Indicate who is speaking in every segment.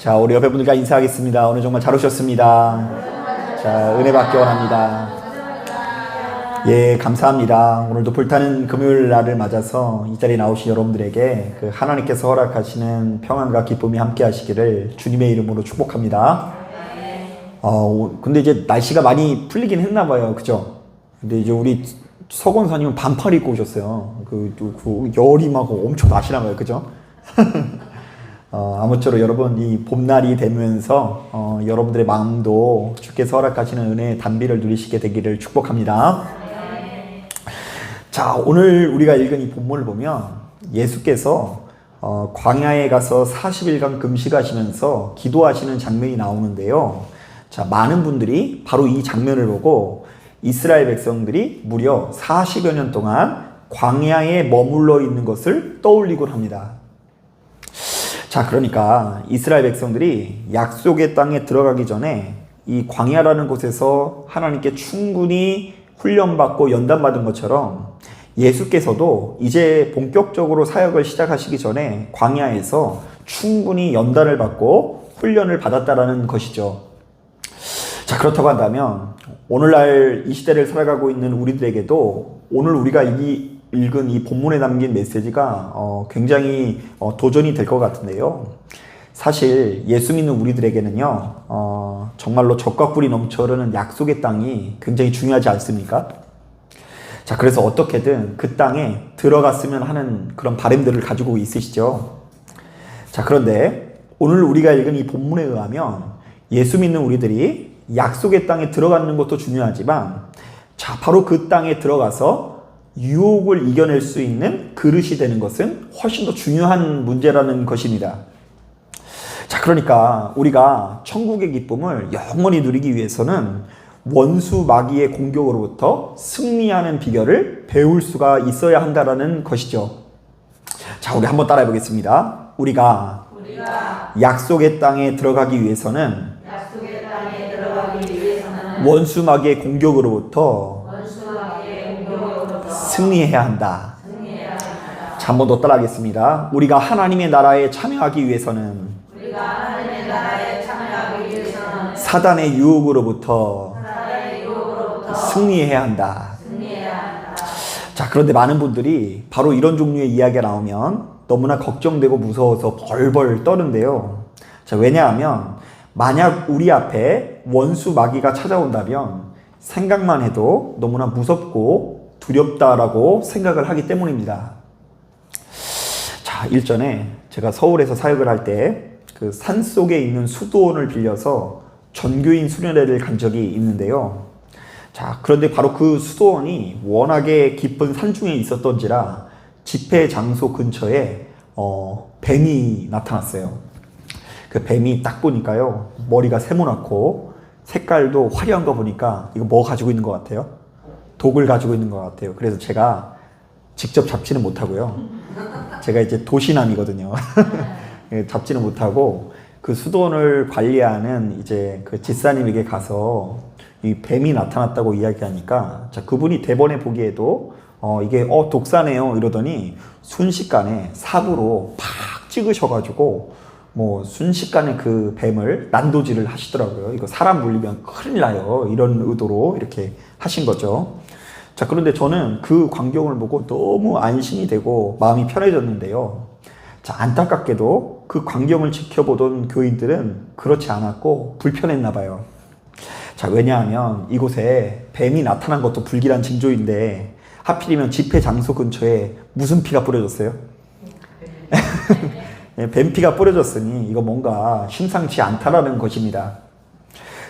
Speaker 1: 자, 우리 옆에 분들과 인사하겠습니다. 오늘 정말 잘 오셨습니다. 자, 은혜 받기 원합니다. 예, 감사합니다. 오늘도 불타는 금요일 날을 맞아서 이 자리에 나오신 여러분들에게 그 하나님께서 허락하시는 평안과 기쁨이 함께 하시기를 주님의 이름으로 축복합니다. 근데 이제 날씨가 많이 풀리긴 했나 봐요. 그죠? 근데 이제 우리 서건사님은 반팔 입고 오셨어요. 그 열이 막 엄청 나시나 봐요. 그죠? 아무쪼록 여러분 이 봄날이 되면서 여러분들의 마음도 주께서 허락하시는 은혜의 단비를 누리시게 되기를 축복합니다. 자, 오늘 우리가 읽은 이 본문을 보면 예수께서 광야에 가서 40일간 금식하시면서 기도하시는 장면이 나오는데요. 자, 많은 분들이 바로 이 장면을 보고 이스라엘 백성들이 무려 40여 년 동안 광야에 머물러 있는 것을 떠올리곤 합니다. 자, 그러니까 이스라엘 백성들이 약속의 땅에 들어가기 전에 이 광야라는 곳에서 하나님께 충분히 훈련받고 연단받은 것처럼 예수께서도 이제 본격적으로 사역을 시작하시기 전에 광야에서 충분히 연단을 받고 훈련을 받았다라는 것이죠. 자, 그렇다고 한다면 오늘날 이 시대를 살아가고 있는 우리들에게도 오늘 우리가 읽은 이 본문에 담긴 메시지가 굉장히 도전이 될 것 같은데요. 사실 예수 믿는 우리들에게는요, 정말로 적과 꿀이 넘쳐 흐르는 약속의 땅이 굉장히 중요하지 않습니까? 자, 그래서 어떻게든 그 땅에 들어갔으면 하는 그런 바람들을 가지고 있으시죠. 자, 그런데 오늘 우리가 읽은 이 본문에 의하면 예수 믿는 우리들이 약속의 땅에 들어가는 것도 중요하지만, 자, 바로 그 땅에 들어가서 유혹을 이겨낼 수 있는 그릇이 되는 것은 훨씬 더 중요한 문제라는 것입니다. 자, 그러니까 우리가 천국의 기쁨을 영원히 누리기 위해서는 원수 마귀의 공격으로부터 승리하는 비결을 배울 수가 있어야 한다라는 것이죠. 자, 우리 한번 따라해 보겠습니다. 우리가 약속의 땅에 들어가기 위해서는 원수 마귀의 공격으로부터 승리해야 한다. 자, 한 번 더 따라하겠습니다. 우리가 하나님의 나라에 참여하기 위해서는 사단의 유혹으로부터 승리해야 한다. 자, 그런데 많은 분들이 바로 이런 종류의 이야기가 나오면 너무나 걱정되고 무서워서 벌벌 떠는데요. 자, 왜냐하면 만약 우리 앞에 원수 마귀가 찾아온다면 생각만 해도 너무나 무섭고 두렵다라고 생각을 하기 때문입니다. 자, 일전에 제가 서울에서 사역을 할 때 그 산속에 있는 수도원을 빌려서 전교인 수련회를 간 적이 있는데요. 자, 그런데 바로 그 수도원이 워낙에 깊은 산중에 있었던지라 집회 장소 근처에 뱀이 나타났어요. 그 뱀이 딱 보니까요, 머리가 세모나고 색깔도 화려한 거 보니까 이거 뭐 가지고 있는 것 같아요? 독을 가지고 있는 것 같아요. 그래서 제가 직접 잡지는 못하고요. 제가 이제 도시남이거든요. 잡지는 못하고 그 수도원을 관리하는 이제 그 집사님에게 가서 이 뱀이 나타났다고 이야기하니까, 자, 그분이 대번에 보기에도 이게 독사네요 이러더니 순식간에 삽으로 팍 찍으셔가지고 뭐 순식간에 그 뱀을 난도질을 하시더라고요. 이거 사람 물리면 큰일 나요, 이런 의도로 이렇게 하신 거죠. 자, 그런데 저는 그 광경을 보고 너무 안심이 되고 마음이 편해졌는데요. 자, 안타깝게도 그 광경을 지켜보던 교인들은 그렇지 않았고 불편했나 봐요. 자, 왜냐하면 이곳에 뱀이 나타난 것도 불길한 징조인데 하필이면 집회 장소 근처에 무슨 피가 뿌려졌어요? 뱀피가 뿌려졌으니 이거 뭔가 심상치 않다라는 것입니다.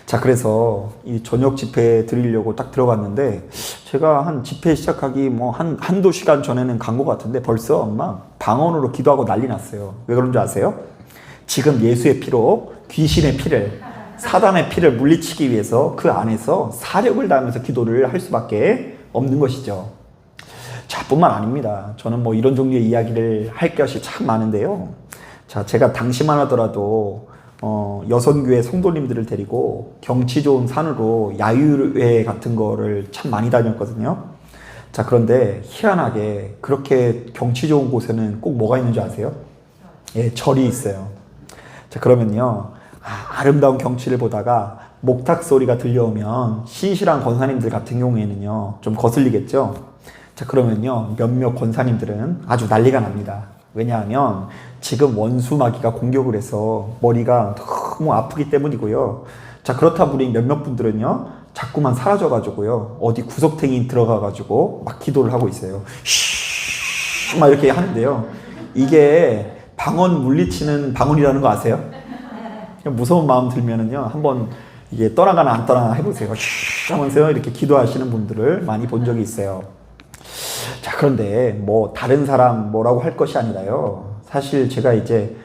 Speaker 1: 자, 그래서 이 저녁 집회 드리려고 딱 들어갔는데 제가 한 집회 시작하기 뭐 한두 시간 전에는 간 것 같은데 벌써 막 방언으로 기도하고 난리 났어요. 왜 그런 줄 아세요? 지금 예수의 피로 귀신의 피를, 사단의 피를 물리치기 위해서 그 안에서 사력을 다하면서 기도를 할 수밖에 없는 것이죠. 자, 뿐만 아닙니다. 저는 뭐 이런 종류의 이야기를 할 것이 참 많은데요. 자, 제가 당시만 하더라도 여선교회 성도님들을 데리고 경치 좋은 산으로 야유회 같은 거를 참 많이 다녔거든요. 자, 그런데 희한하게 그렇게 경치 좋은 곳에는 꼭 뭐가 있는 줄 아세요? 예, 절이 있어요. 자, 그러면요. 아름다운 경치를 보다가 목탁 소리가 들려오면 신실한 권사님들 같은 경우에는요, 좀 거슬리겠죠? 자, 그러면요, 몇몇 권사님들은 아주 난리가 납니다. 왜냐하면 지금 원수 마귀가 공격을 해서 머리가 너무 아프기 때문이고요. 자, 그렇다 보니 몇몇 분들은요, 자꾸만 사라져가지고요, 어디 구석탱이 들어가가지고 막 기도를 하고 있어요. 쉬, 막 이렇게 하는데요. 이게 방언 물리치는 방언이라는 거 아세요? 무서운 마음 들면은요, 한번 이게 떠나가나 안 떠나나 해보세요. 쉬 하면서요, 이렇게 기도하시는 분들을 많이 본 적이 있어요. 자, 그런데 뭐 다른 사람 뭐라고 할 것이 아니라요. 사실 제가 이제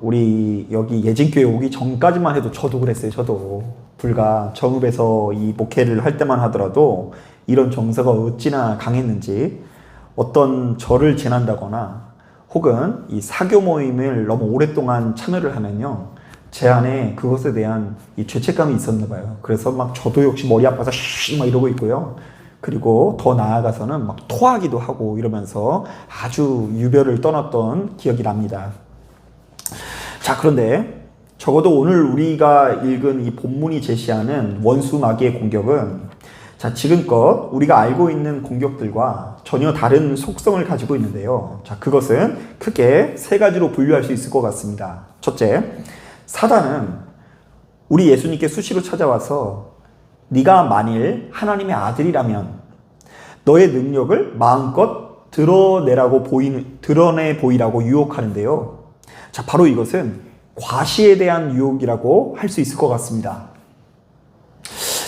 Speaker 1: 우리 여기 예진교회 오기 전까지만 해도 저도 그랬어요. 저도 불과 정읍에서 이 목회를 할 때만 하더라도 이런 정서가 어찌나 강했는지, 어떤 절을 지난다거나 혹은 이 사교 모임을 너무 오랫동안 참여를 하면요, 제 안에 그것에 대한 이 죄책감이 있었나 봐요. 그래서 막 저도 역시 머리 아파서 막 이러고 있고요. 그리고 더 나아가서는 막 토하기도 하고 이러면서 아주 유별을 떠났던 기억이 납니다. 자, 그런데 적어도 오늘 우리가 읽은 이 본문이 제시하는 원수 마귀의 공격은, 자, 지금껏 우리가 알고 있는 공격들과 전혀 다른 속성을 가지고 있는데요. 자, 그것은 크게 세 가지로 분류할 수 있을 것 같습니다. 첫째, 사단은 우리 예수님께 수시로 찾아와서 네가 만일 하나님의 아들이라면 너의 능력을 마음껏 드러내 보이라고 유혹하는데요. 자, 바로 이것은 과시에 대한 유혹이라고 할 수 있을 것 같습니다.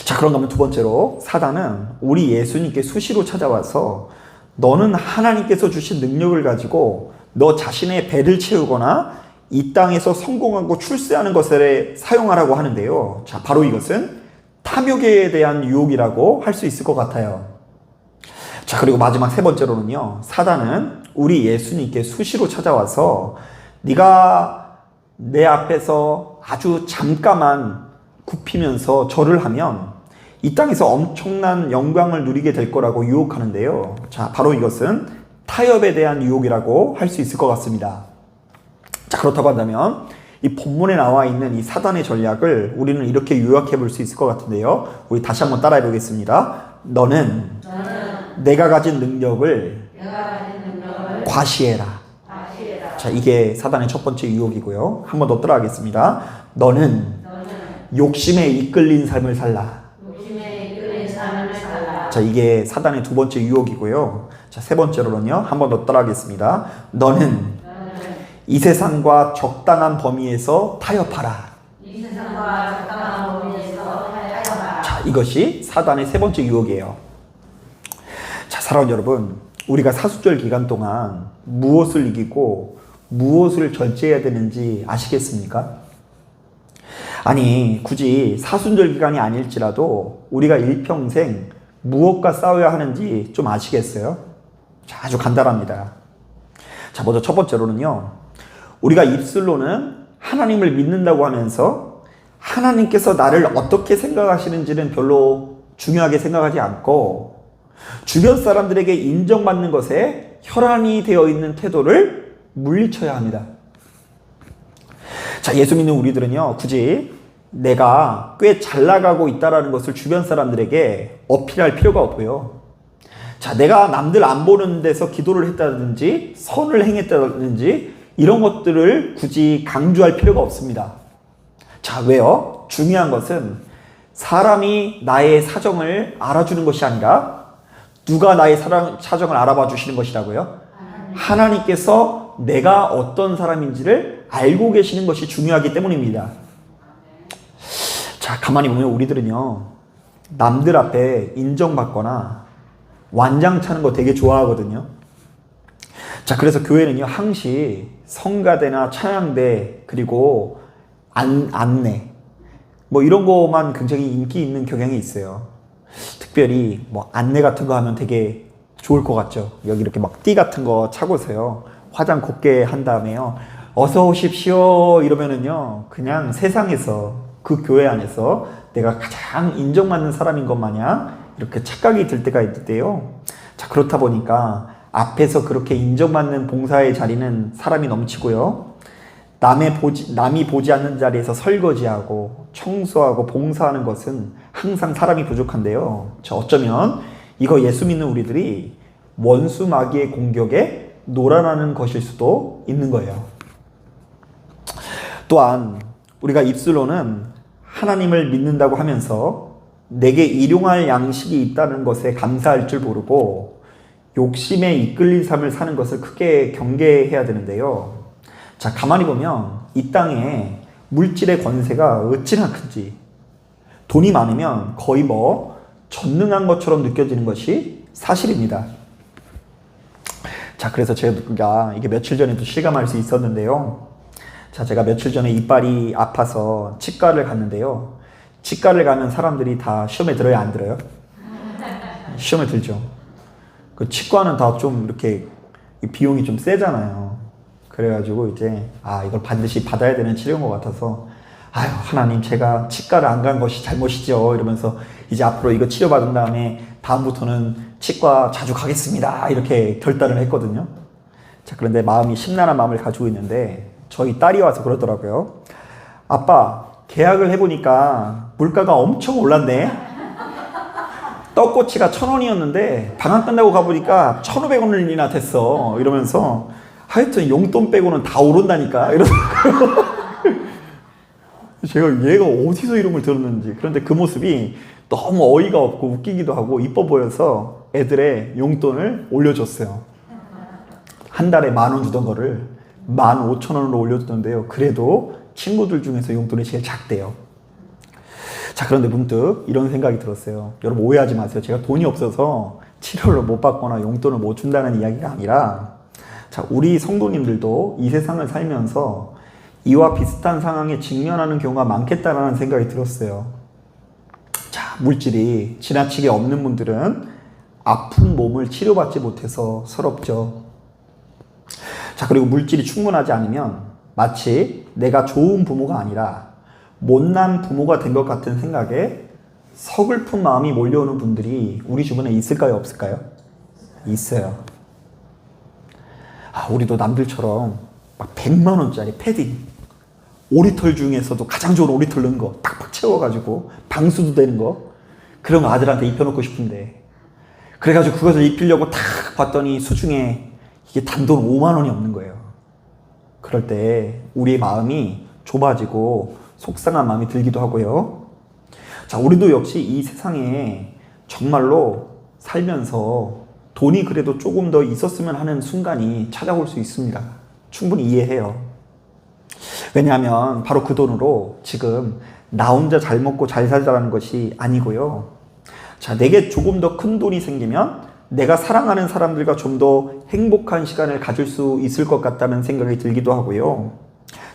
Speaker 1: 자, 그런가 하면 두 번째로, 사단은 우리 예수님께 수시로 찾아와서 너는 하나님께서 주신 능력을 가지고 너 자신의 배를 채우거나 이 땅에서 성공하고 출세하는 것에 사용하라고 하는데요. 자, 바로 이것은 탐욕에 대한 유혹이라고 할 수 있을 것 같아요. 자, 그리고 마지막 세 번째로는요, 사단은 우리 예수님께 수시로 찾아와서 네가 내 앞에서 아주 잠깐만 굽히면서 절을 하면 이 땅에서 엄청난 영광을 누리게 될 거라고 유혹하는데요. 자, 바로 이것은 타협에 대한 유혹이라고 할 수 있을 것 같습니다. 자, 그렇다고 한다면 이 본문에 나와 있는 이 사단의 전략을 우리는 이렇게 요약해 볼 수 있을 것 같은데요. 우리 다시 한번 따라해 보겠습니다. 너는 내가 가진 능력을 과시해라. 자, 이게 사단의 첫 번째 유혹이고요. 한 번 더 따라하겠습니다. 너는 욕심에 이끌린 삶을 살라. 자, 이게 사단의 두 번째 유혹이고요. 자, 세 번째로는요, 한 번 더 따라하겠습니다. 너는 이 세상과 적당한 범위에서 타협하라. 자, 이것이 사단의 세 번째 유혹이에요. 자, 사랑하는 여러분, 우리가 사순절 기간 동안 무엇을 이기고 무엇을 절제해야 되는지 아시겠습니까? 아니, 굳이 사순절 기간이 아닐지라도 우리가 일평생 무엇과 싸워야 하는지 좀 아시겠어요? 자, 아주 간단합니다. 자, 먼저 첫 번째로는요, 우리가 입술로는 하나님을 믿는다고 하면서 하나님께서 나를 어떻게 생각하시는지는 별로 중요하게 생각하지 않고 주변 사람들에게 인정받는 것에 혈안이 되어 있는 태도를 물리쳐야 합니다. 자, 예수 믿는 우리들은요, 굳이 내가 꽤 잘 나가고 있다는 것을 주변 사람들에게 어필할 필요가 없고요. 자, 내가 남들 안 보는 데서 기도를 했다든지 선을 행했다든지 이런 것들을 굳이 강조할 필요가 없습니다. 자, 왜요? 중요한 것은 사람이 나의 사정을 알아주는 것이 아니라 누가 나의 사정을 알아봐 주시는 것이라고요? 하나님께서 내가 어떤 사람인지를 알고 계시는 것이 중요하기 때문입니다. 자, 가만히 보면 우리들은요, 남들 앞에 인정받거나 완장 차는 거 되게 좋아하거든요. 자, 그래서 교회는요, 항시 성가대나 찬양대, 그리고 안내, 뭐 이런 거만 굉장히 인기 있는 경향이 있어요. 특별히 뭐 안내 같은 거 하면 되게 좋을 것 같죠. 여기 이렇게 막 띠 같은 거 차고서요, 화장 곱게 한 다음에요, 어서 오십시오 이러면은요, 그냥 세상에서, 그 교회 안에서 내가 가장 인정받는 사람인 것 마냥 이렇게 착각이 들 때가 있는데요. 자, 그렇다 보니까 앞에서 그렇게 인정받는 봉사의 자리는 사람이 넘치고요, 남이 보지 않는 자리에서 설거지하고 청소하고 봉사하는 것은 항상 사람이 부족한데요. 어쩌면 이거 예수 믿는 우리들이 원수 마귀의 공격에 놀아나는 것일 수도 있는 거예요. 또한 우리가 입술로는 하나님을 믿는다고 하면서 내게 일용할 양식이 있다는 것에 감사할 줄 모르고 욕심에 이끌린 삶을 사는 것을 크게 경계해야 되는데요. 자, 가만히 보면 이 땅에 물질의 권세가 어찌나 큰지, 돈이 많으면 거의 전능한 것처럼 느껴지는 것이 사실입니다. 자, 그래서 제가 이게 며칠 전에도 실감할 수 있었는데요. 자, 제가 며칠 전에 이빨이 아파서 치과를 갔는데요. 치과를 가면 사람들이 다 시험에 들어야 안 들어요? 시험에 들죠. 그 치과는 다 좀 이렇게 비용이 좀 세잖아요. 그래가지고 이제 이걸 반드시 받아야 되는 치료인 것 같아서 아유 하나님 제가 치과를 안 간 것이 잘못이죠 이러면서 이제 앞으로 이거 치료받은 다음에 다음부터는 치과 자주 가겠습니다 이렇게 결단을 했거든요. 자, 그런데 마음이 심란한 마음을 가지고 있는데 저희 딸이 와서 그러더라고요. 아빠, 계약을 해보니까 물가가 엄청 올랐네. 떡꼬치가 1,000원이었는데 방학 끝나고 가보니까 1,500원이나 됐어 이러면서 하여튼 용돈 빼고는 다 오른다니까 이러더라고요. 제가 얘가 어디서 이런 걸 들었는지. 그런데 그 모습이 너무 어이가 없고 웃기기도 하고 이뻐 보여서 애들의 용돈을 올려줬어요. 한 달에 10,000원 주던 거를 15,000원으로 올려줬는데요. 그래도 친구들 중에서 용돈이 제일 작대요. 자, 그런데 문득 이런 생각이 들었어요. 여러분 오해하지 마세요. 제가 돈이 없어서 치료를 못 받거나 용돈을 못 준다는 이야기가 아니라, 자, 우리 성도님들도 이 세상을 살면서 이와 비슷한 상황에 직면하는 경우가 많겠다라는 생각이 들었어요. 자, 물질이 지나치게 없는 분들은 아픈 몸을 치료받지 못해서 서럽죠. 자, 그리고 물질이 충분하지 않으면 마치 내가 좋은 부모가 아니라 못난 부모가 된 것 같은 생각에 서글픈 마음이 몰려오는 분들이 우리 주변에 있을까요? 없을까요? 있어요. 우리도 남들처럼 막 100만 원짜리 패딩, 오리털 중에서도 가장 좋은 오리털 넣은 거 팍팍 채워가지고 방수도 되는 거, 그런 거 아들한테 입혀놓고 싶은데, 그래가지고 그것을 입히려고 탁 봤더니 수중에 이게 단돈 5만 원이 없는 거예요. 그럴 때 우리의 마음이 좁아지고 속상한 마음이 들기도 하고요. 자, 우리도 역시 이 세상에 정말로 살면서 돈이 그래도 조금 더 있었으면 하는 순간이 찾아올 수 있습니다. 충분히 이해해요. 왜냐하면 바로 그 돈으로 지금 나 혼자 잘 먹고 잘 살자라는 것이 아니고요. 자, 내게 조금 더 큰 돈이 생기면 내가 사랑하는 사람들과 좀 더 행복한 시간을 가질 수 있을 것 같다는 생각이 들기도 하고요.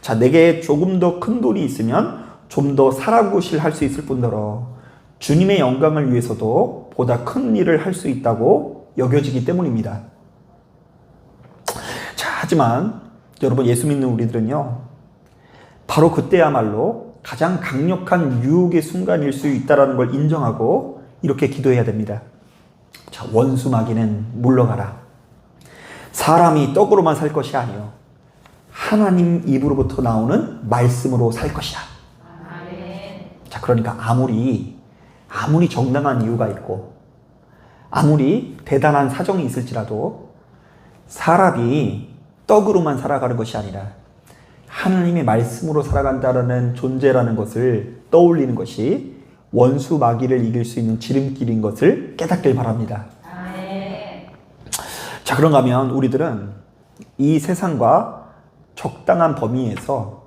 Speaker 1: 자, 내게 조금 더 큰 돈이 있으면 좀 더 살아구실 할 수 있을 뿐더러 주님의 영광을 위해서도 보다 큰 일을 할 수 있다고 여겨지기 때문입니다. 자, 하지만 여러분 예수 믿는 우리들은요, 바로 그때야말로 가장 강력한 유혹의 순간일 수 있다는 걸 인정하고 이렇게 기도해야 됩니다. 자, 원수 마귀는 물러가라. 사람이 떡으로만 살 것이 아니요 하나님 입으로부터 나오는 말씀으로 살 것이다. 자, 그러니까 아무리 정당한 이유가 있고 아무리 대단한 사정이 있을지라도 사람이 떡으로만 살아가는 것이 아니라 하나님의 말씀으로 살아간다는 존재라는 것을 떠올리는 것이 원수 마귀를 이길 수 있는 지름길인 것을 깨닫길 바랍니다. 자, 그런가 하면 우리들은 이 세상과 적당한 범위에서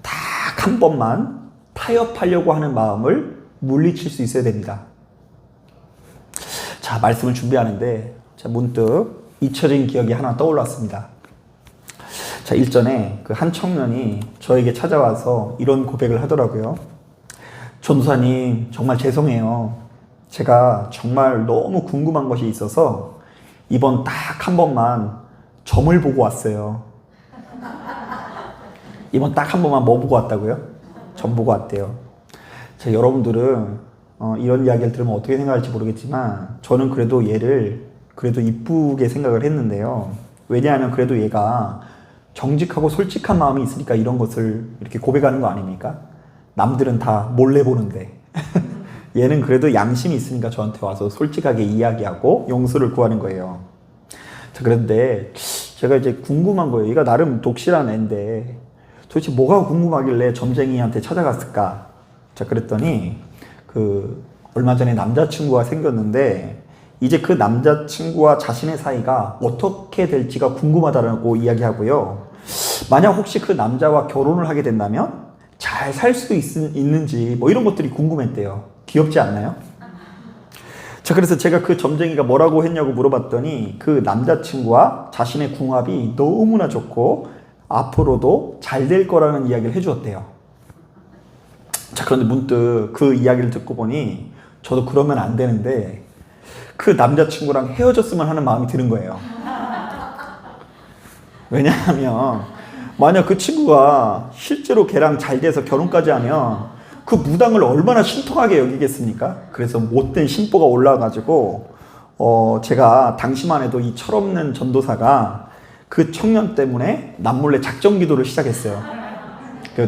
Speaker 1: 딱 한 번만 타협하려고 하는 마음을 물리칠 수 있어야 됩니다. 자, 말씀을 준비하는데 문득 잊혀진 기억이 하나 떠올랐습니다. 자, 일전에 그 한 청년이 저에게 찾아와서 이런 고백을 하더라고요. 전도사님, 정말 죄송해요. 제가 정말 너무 궁금한 것이 있어서 이번 딱 한 번만 점을 보고 왔어요. 이번 딱 한 번만 뭐 보고 왔다고요? 점 보고 왔대요. 자, 여러분들은 이런 이야기를 들으면 어떻게 생각할지 모르겠지만 저는 그래도 얘를 그래도 이쁘게 생각을 했는데요. 왜냐하면 그래도 얘가 정직하고 솔직한 마음이 있으니까 이런 것을 이렇게 고백하는 거 아닙니까? 남들은 다 몰래 보는데 얘는 그래도 양심이 있으니까 저한테 와서 솔직하게 이야기하고 용서를 구하는 거예요. 자, 그런데 제가 이제 궁금한 거예요. 얘가 나름 독실한 애인데 도대체 뭐가 궁금하길래 점쟁이한테 찾아갔을까? 자, 그랬더니 얼마 전에 남자친구가 생겼는데 이제 그 남자친구와 자신의 사이가 어떻게 될지가 궁금하다고 이야기하고요. 만약 혹시 그 남자와 결혼을 하게 된다면 잘 살 수 있는지 뭐 이런 것들이 궁금했대요. 귀엽지 않나요? 자, 그래서 제가 그 점쟁이가 뭐라고 했냐고 물어봤더니 그 남자친구와 자신의 궁합이 너무나 좋고 앞으로도 잘 될 거라는 이야기를 해주었대요. 자, 그런데 문득 그 이야기를 듣고 보니 저도 그러면 안 되는데 그 남자친구랑 헤어졌으면 하는 마음이 드는 거예요. 왜냐하면 만약 그 친구가 실제로 걔랑 잘 돼서 결혼까지 하면 그 무당을 얼마나 신통하게 여기겠습니까? 그래서 못된 신보가 올라와가지고 제가 당시만 해도 이 철없는 전도사가 그 청년 때문에 남몰래 작정 기도를 시작했어요.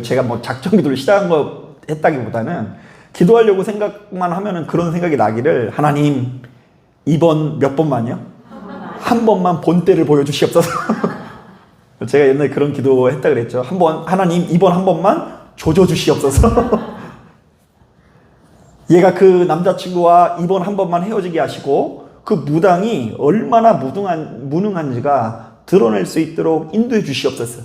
Speaker 1: 제가 뭐 작정 기도를 시작한 거 했다기보다는 기도하려고 생각만 하면은 그런 생각이 나기를, 하나님 이번 몇 번만요? 한 번만 본때를 보여주시옵소서. 제가 옛날에 그런 기도 했다 그랬죠. 하나님 이번 한 번만 조져주시옵소서. 얘가 그 남자친구와 이번 한 번만 헤어지게 하시고 그 무당이 얼마나 무능한지가 드러낼 수 있도록 인도해 주시옵소서.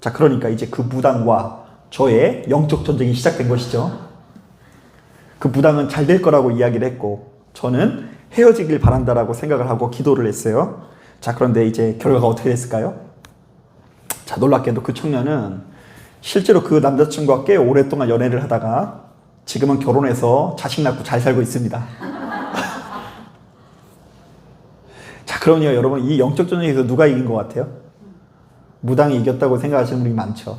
Speaker 1: 자, 그러니까 이제 그 무당과 저의 영적 전쟁이 시작된 것이죠. 그 무당은 잘 될 거라고 이야기를 했고 저는 헤어지길 바란다라고 생각을 하고 기도를 했어요. 자, 그런데 이제 결과가 어떻게 됐을까요? 자, 놀랍게도 그 청년은 실제로 그 남자친구와 꽤 오랫동안 연애를 하다가 지금은 결혼해서 자식 낳고 잘 살고 있습니다. 자, 그러면요, 여러분, 이 영적 전쟁에서 누가 이긴 것 같아요? 무당이 이겼다고 생각하시는 분이 많죠.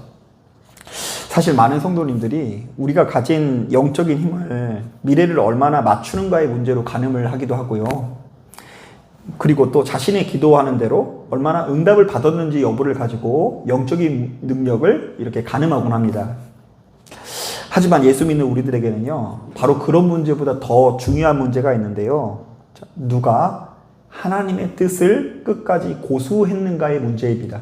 Speaker 1: 사실 많은 성도님들이 우리가 가진 영적인 힘을 미래를 얼마나 맞추는가의 문제로 가늠을 하기도 하고요. 그리고 또 자신의 기도하는 대로 얼마나 응답을 받았는지 여부를 가지고 영적인 능력을 이렇게 가늠하곤 합니다. 하지만 예수 믿는 우리들에게는요, 바로 그런 문제보다 더 중요한 문제가 있는데요. 누가 하나님의 뜻을 끝까지 고수했는가의 문제입니다.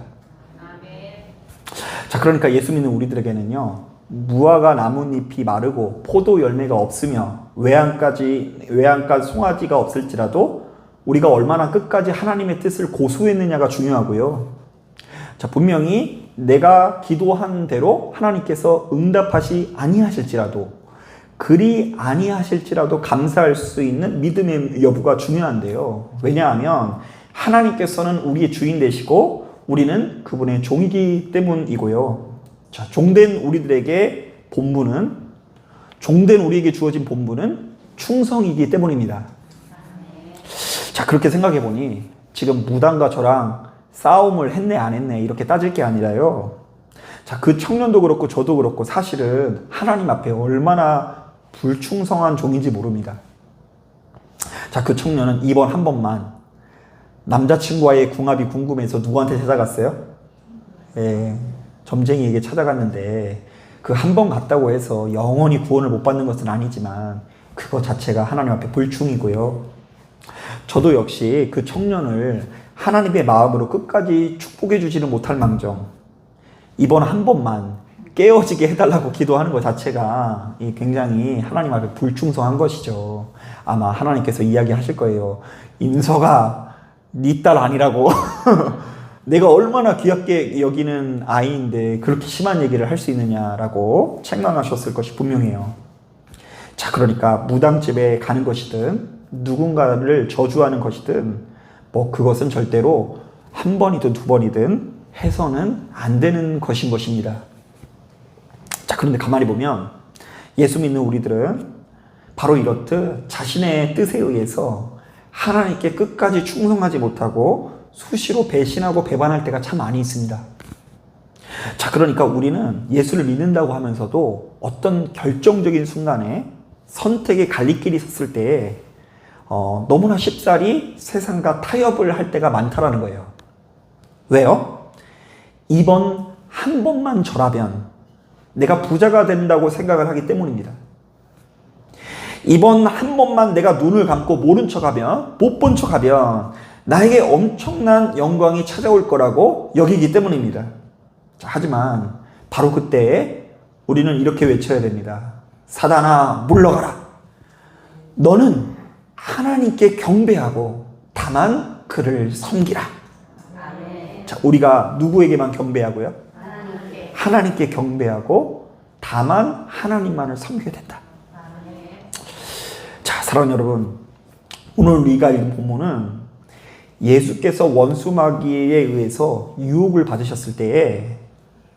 Speaker 1: 자, 그러니까 예수 믿는 우리들에게는요, 무화과 나뭇잎이 마르고 포도 열매가 없으며 외양간 송아지가 없을지라도 우리가 얼마나 끝까지 하나님의 뜻을 고수했느냐가 중요하고요. 자, 분명히 내가 기도한 대로 하나님께서 응답하시 아니하실지라도, 그리 아니하실지라도 감사할 수 있는 믿음의 여부가 중요한데요. 왜냐하면 하나님께서는 우리의 주인 되시고 우리는 그분의 종이기 때문이고요. 자, 종된 우리에게 주어진 본분은 충성이기 때문입니다. 자, 그렇게 생각해 보니 지금 무당과 저랑 싸움을 했네 안 했네 이렇게 따질 게 아니라요. 자, 그 청년도 그렇고 저도 그렇고 사실은 하나님 앞에 얼마나 불충성한 종인지 모릅니다. 자, 그 청년은 이번 한 번만 남자친구와의 궁합이 궁금해서 누구한테 찾아갔어요? 점쟁이에게 찾아갔는데 그 한 번 갔다고 해서 영원히 구원을 못 받는 것은 아니지만 그거 자체가 하나님 앞에 불충이고요. 저도 역시 그 청년을 하나님의 마음으로 끝까지 축복해 주지는 못할 망정 이번 한 번만 깨어지게 해달라고 기도하는 것 자체가 굉장히 하나님 앞에 불충성한 것이죠. 아마 하나님께서 이야기하실 거예요. 임서가 네 딸 아니라고. 내가 얼마나 귀엽게 여기는 아이인데 그렇게 심한 얘기를 할 수 있느냐라고 책망하셨을 것이 분명해요. 자, 그러니까 무당집에 가는 것이든 누군가를 저주하는 것이든 뭐 그것은 절대로 한 번이든 두 번이든 해서는 안 되는 것인 것입니다. 자, 그런데 가만히 보면 예수 믿는 우리들은 바로 이렇듯 자신의 뜻에 의해서 하나님께 끝까지 충성하지 못하고 수시로 배신하고 배반할 때가 참 많이 있습니다. 자, 그러니까 우리는 예수를 믿는다고 하면서도 어떤 결정적인 순간에 선택의 갈림길이 섰을 때 너무나 쉽사리 세상과 타협을 할 때가 많다라는 거예요. 왜요? 이번 한 번만 절하면 내가 부자가 된다고 생각을 하기 때문입니다. 이번 한 번만 내가 눈을 감고 모른 척하면, 못 본 척하면 나에게 엄청난 영광이 찾아올 거라고 여기기 때문입니다. 자, 하지만 바로 그때 우리는 이렇게 외쳐야 됩니다. 사단아, 물러가라. 너는 하나님께 경배하고 다만 그를 섬기라. 자, 우리가 누구에게만 경배하고요? 하나님께 경배하고 다만 하나님만을 섬겨야 된다. 자, 사랑하는 여러분, 오늘 우리가 읽은 본문은 예수께서 원수 마귀에 의해서 유혹을 받으셨을 때에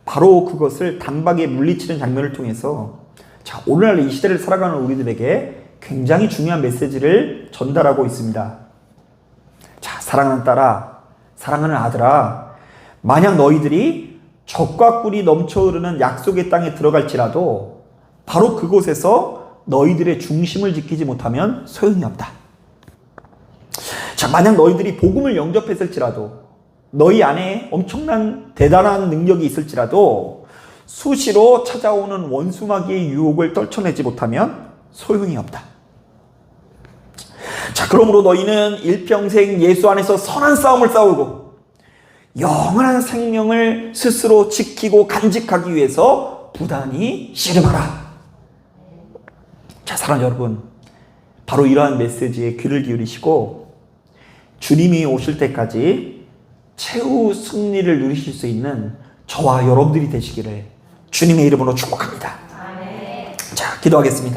Speaker 1: 바로 그것을 단박에 물리치는 장면을 통해서, 자, 오늘날 이 시대를 살아가는 우리들에게 굉장히 중요한 메시지를 전달하고 있습니다. 자, 사랑하는 딸아, 사랑하는 아들아, 만약 너희들이 젖과 꿀이 넘쳐 흐르는 약속의 땅에 들어갈지라도 바로 그곳에서 너희들의 중심을 지키지 못하면 소용이 없다. 자, 만약 너희들이 복음을 영접했을지라도, 너희 안에 엄청난 대단한 능력이 있을지라도 수시로 찾아오는 원수마귀의 유혹을 떨쳐내지 못하면 소용이 없다. 자, 그러므로 너희는 일평생 예수 안에서 선한 싸움을 싸우고 영원한 생명을 스스로 지키고 간직하기 위해서 부단히 씨름하라. 자, 사랑하는 여러분, 바로 이러한 메시지에 귀를 기울이시고 주님이 오실 때까지 최후 승리를 누리실 수 있는 저와 여러분들이 되시기를 주님의 이름으로 축복합니다. 자, 기도하겠습니다.